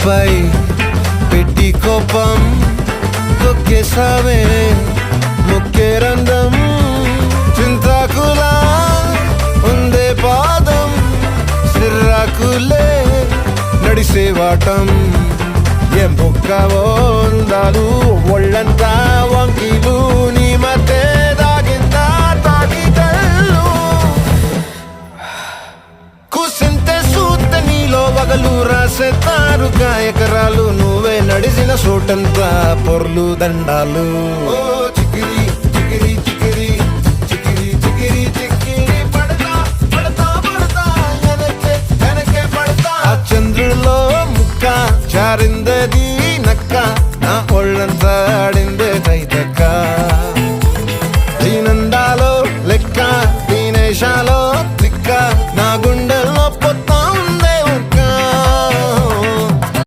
నాపై పెట్టి కోపం తొక్కేసావే ముక్కే రంధ్రం చింతాకులా ఉందే పాదం సిర్రాకులే నడిసేవాటం ఏం బొక్కవో అందాలు ఒళ్ళంతా వంకీలు నీ మధ్య దాగిందా తాకిటల్లు కూసింతే సూత్త నీలో వగలు రాసేతారు గాయకరాలు నువ్వే నడిసిన చోటంతా పొర్లు దండాలు